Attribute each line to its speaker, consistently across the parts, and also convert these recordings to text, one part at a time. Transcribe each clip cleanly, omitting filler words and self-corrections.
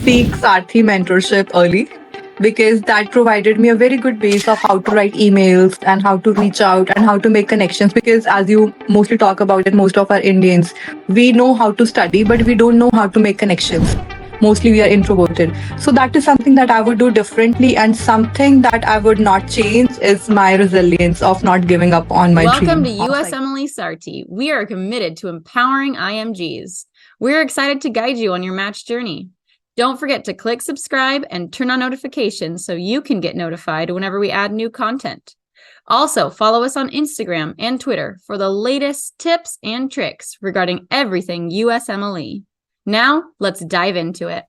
Speaker 1: seek Sarthi mentorship early because that provided me a very good base of how to write emails and how to reach out and how to make connections. Because as you mostly talk about it, most of our Indians, we know how to study, but we don't know how to make connections. Mostly we are introverted. So that is something that I would do differently, and something that I would not change is my resilience of not giving up on my
Speaker 2: Welcome
Speaker 1: dream.
Speaker 2: to USMLE Sarthi. We are committed to empowering IMGs. We're excited to guide you on your match journey. Don't forget to click subscribe and turn on notifications so you can get notified whenever we add new content. Also, follow us on Instagram and Twitter for the latest tips and tricks regarding everything USMLE. Now, let's dive into it.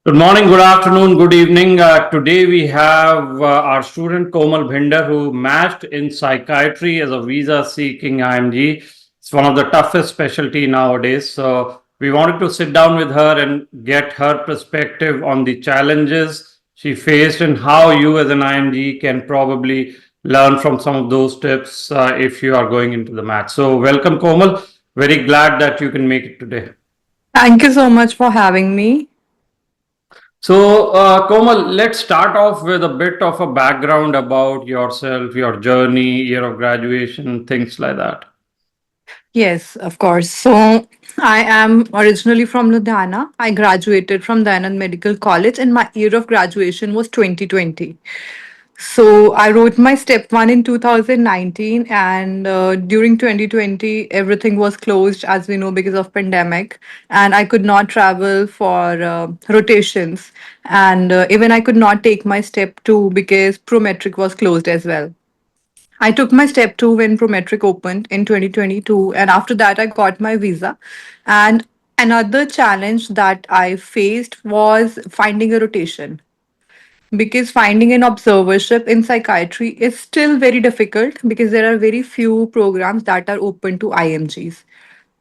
Speaker 3: Good morning, good afternoon, good evening. Today we have our student Komal Bhinder, who matched in psychiatry as a visa-seeking IMG. It's one of the toughest specialty nowadays. So we wanted to sit down with her and get her perspective on the challenges she faced and how you as an IMG can probably learn from some of those tips if you are going into the match. So welcome, Komal. Very glad that you can make it today.
Speaker 1: Thank you so much for having me.
Speaker 3: So, Komal, let's start off with a bit of a background about yourself, your journey, year of graduation, things like that.
Speaker 1: Yes, of course. So I am originally from Ludhiana. I graduated from the Anand Medical College, and my year of graduation was 2020. So I wrote my step one in 2019, and during 2020, everything was closed, as we know, because of pandemic, and I could not travel for rotations, and even I could not take my step two because Prometric was closed as well. I took my step two when Prometric opened in 2022, and after that, I got my visa. And another challenge that I faced was finding a rotation, because finding an observership in psychiatry is still very difficult because there are very few programs that are open to IMGs.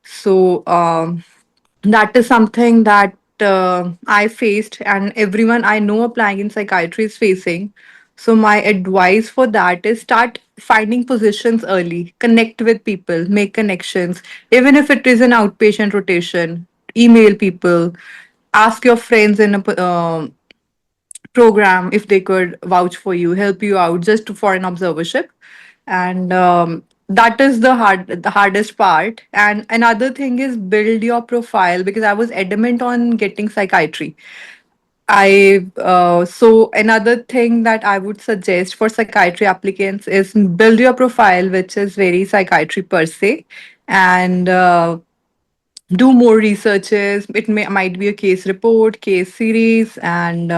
Speaker 1: So that is something that I faced, and everyone I know applying in psychiatry is facing. So my advice for that is start finding positions early, connect with people, make connections, even if it is an outpatient rotation. Email people, ask your friends in a program if they could vouch for you, help you out just for an observership. And that is the hardest part. And another thing is build your profile, because I was adamant on getting psychiatry. I So another thing that I would suggest for psychiatry applicants is build your profile, which is very psychiatry per se, and do more researches. Might be a case report, case series, and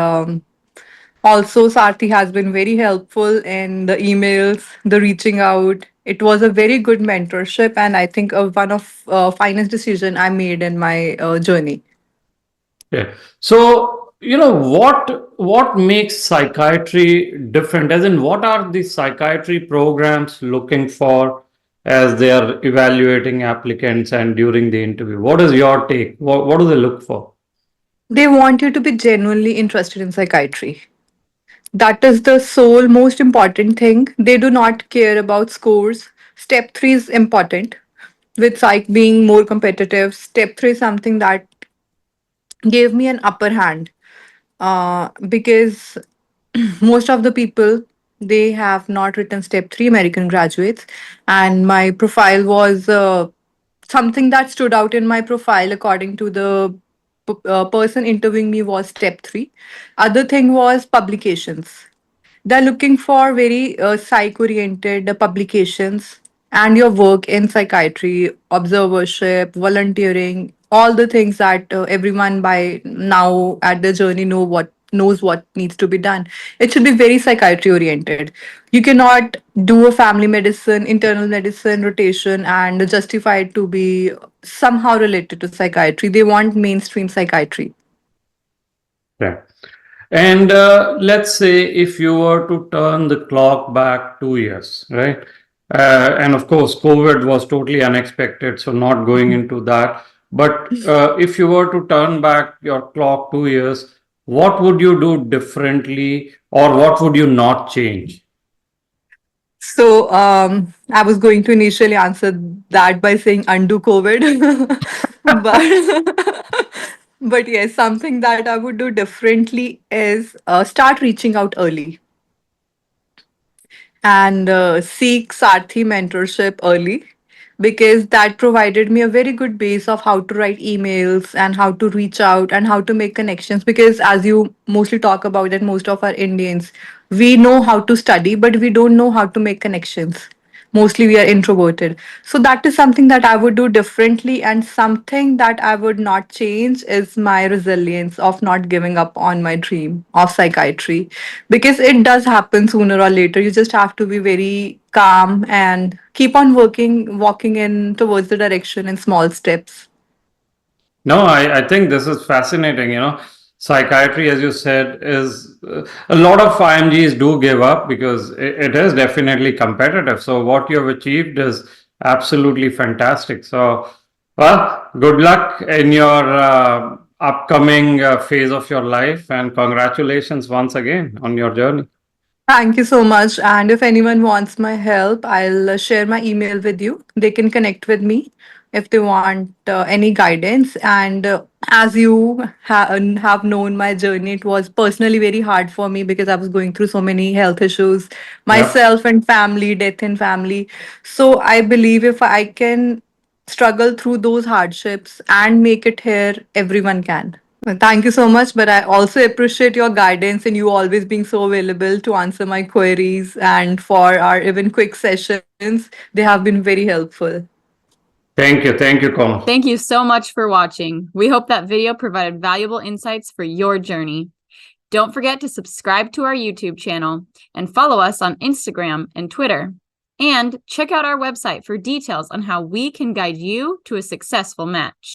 Speaker 1: also, Sarthi has been very helpful in the emails, the reaching out. It was a very good mentorship, and I think one of finest decision I made in my journey.
Speaker 3: Yeah. So, what makes psychiatry different? As in, what are the psychiatry programs looking for as they are evaluating applicants and during the interview? What is your take? What do they look for?
Speaker 1: They want you to be genuinely interested in psychiatry. That is the sole most important thing. They do not care about scores. Step three is important. With psych being more competitive, step three is something that gave me an upper hand, because most of the people, they have not written step three, American graduates, and my profile was something that stood out in my profile according to the person interviewing me was step three. Other thing was publications. They're looking for very psych oriented publications, and your work in psychiatry, observership, volunteering, all the things that everyone by now at the journey knows what needs to be done. It should be very psychiatry oriented. You cannot do a family medicine, internal medicine rotation and justify it to be somehow related to psychiatry. They want mainstream psychiatry.
Speaker 3: Yeah. And let's say if you were to turn the clock back 2 years, right? And of course, COVID was totally unexpected, so not going into that. But if you were to turn back your clock 2 years, what would you do differently, or what would you not change?
Speaker 1: So I was going to initially answer that by saying undo COVID, but But yes, something that I would do differently is start reaching out early and seek Sarthi mentorship early, because that provided me a very good base of how to write emails and how to reach out and how to make connections. Because as you mostly talk about that, most of our Indians, we know how to study, but we don't know how to make connections. Mostly we are introverted. So that is something that I would do differently, and something that I would not change is my resilience of not giving up on my dream of psychiatry, because it does happen sooner or later. You just have to be very calm and keep on walking in towards the direction in small steps.
Speaker 3: No, I think this is fascinating. Psychiatry, as you said, is a lot of IMGs do give up because it is definitely competitive. So, what you have achieved is absolutely fantastic. So, well, good luck in your upcoming phase of your life, and congratulations once again on your journey.
Speaker 1: Thank you so much. And if anyone wants my help, I'll share my email with you. They can connect with me if they want any guidance. And as you have known my journey, it was personally very hard for me because I was going through so many health issues,
Speaker 3: Yeah.
Speaker 1: myself and family, death in family. So I believe if I can struggle through those hardships and make it here, everyone can. Well, thank you so much, but I also appreciate your guidance and you always being so available to answer my queries and for our even quick sessions. They have been very helpful.
Speaker 3: Thank you. Thank you, Komal.
Speaker 2: Thank you so much for watching. We hope that video provided valuable insights for your journey. Don't forget to subscribe to our YouTube channel and follow us on Instagram and Twitter. And check out our website for details on how we can guide you to a successful match.